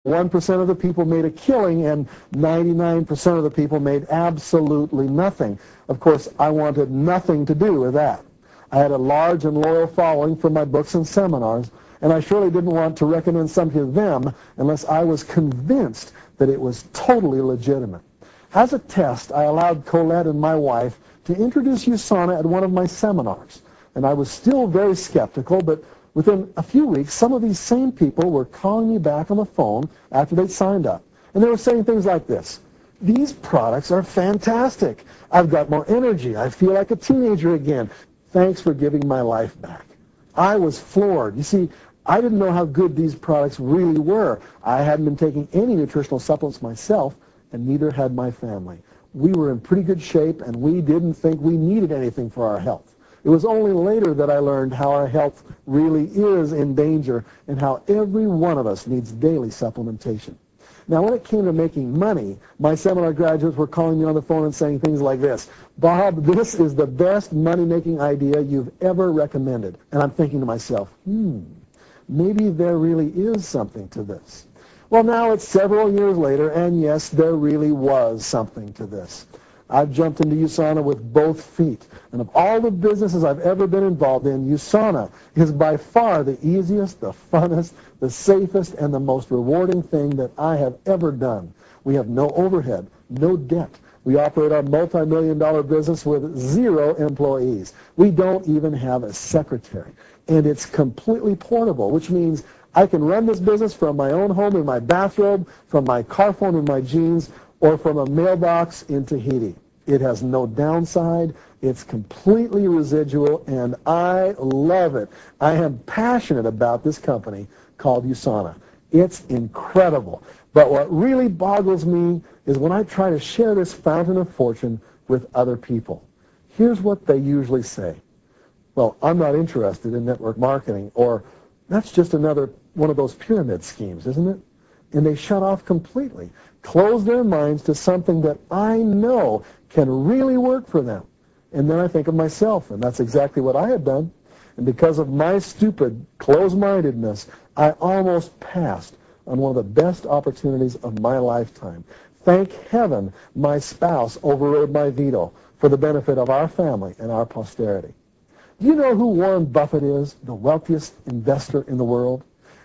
1% of the people made a killing, and 99% of the people made absolutely nothing. Of course, I wanted nothing to do with that. I had a large and loyal following from my books and seminars, and I surely didn't want to recommend something to them unless I was convinced that it was totally legitimate. As a test, I allowed Colette and my wife to introduce USANA at one of my seminars, and I was still very skeptical, but within a few weeks, some of these same people were calling me back on the phone after they'd signed up, and they were saying things like this: "These products are fantastic. I've got more energy. I feel like a teenager again. Thanks for giving my life back." I was floored. You see, I didn't know how good these products really were. I hadn't been taking any nutritional supplements myself, and neither had my family. We were in pretty good shape, and we didn't think we needed anything for our health. It was only later that I learned how our health really is in danger and how every one of us needs daily supplementation. Now, when it came to making money, my seminar graduates were calling me on the phone and saying things like this: "Bob, this is the best money-making idea you've ever recommended." And I'm thinking to myself, maybe there really is something to this. Well, now it's several years later, and yes, there really was something to this. I've jumped into USANA with both feet, and of all the businesses I've ever been involved in, USANA is by far the easiest, the funnest, the safest, and the most rewarding thing that I have ever done. We have no overhead, no debt. We operate our multi-million-dollar business with 0 employees. We don't even have a secretary, and it's completely portable, which means I can run this business from my own home in my bathrobe, from my car phone in my jeans, or from a mailbox in Tahiti. It has no downside. It's completely residual, and I love it. I am passionate about this company called USANA. It's incredible. But what really boggles me is when I try to share this fountain of fortune with other people. Here's what they usually say: "Well, I'm not interested in network marketing," or "That's just another one of those pyramid schemes, isn't it?" And they shut off completely, close their minds to something that I know can really work for them. And then I think of myself, and that's exactly what I had done. And because of my stupid close-mindedness, I almost passed on one of the best opportunities of my lifetime. Thank heaven my spouse overrode my veto for the benefit of our family and our posterity. Do you know who Warren Buffett is, the wealthiest investor in the world?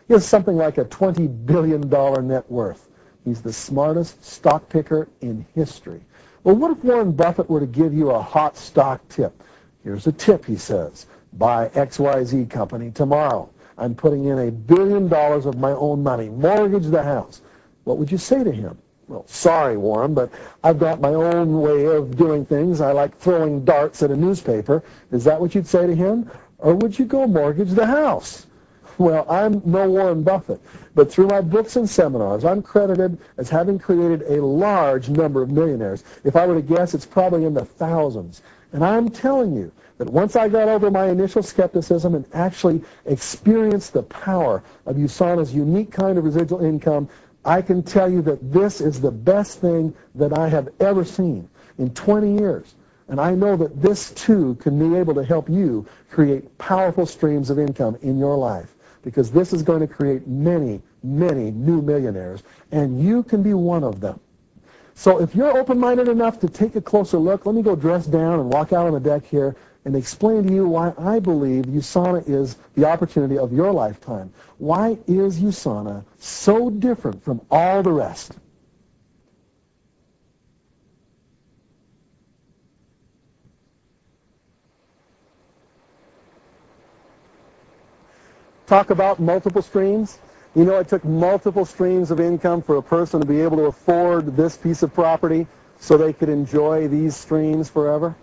He has something like a $20 billion net worth. He's the smartest stock picker in history. Well, what if Warren Buffett were to give you a hot stock tip? "Here's a tip," he says. "Buy XYZ company tomorrow. I'm putting in $1 billion of my own money. Mortgage the house." What would you say to him? "Well, sorry, Warren, but I've got my own way of doing things. I like throwing darts at a newspaper." Is that what you'd say to him? Or would you go mortgage the house? Well, I'm no Warren Buffett, but through my books and seminars, I'm credited as having created a large number of millionaires. If I were to guess, it's probably in the thousands. And I'm telling you that once I got over my initial skepticism and actually experienced the power of USANA's unique kind of residual income, I can tell you that this is the best thing that I have ever seen in 20 years. And I know that this, too, can be able to help you create powerful streams of income in your life, because this is going to create many, many new millionaires, and you can be one of them. So if you're open-minded enough to take a closer look, let me go dress down and walk out on the deck here and explain to you why I believe USANA is the opportunity of your lifetime. Why is USANA so different from all the rest? Talk about multiple streams. You know, it took multiple streams of income for a person to be able to afford this piece of property so they could enjoy these streams forever.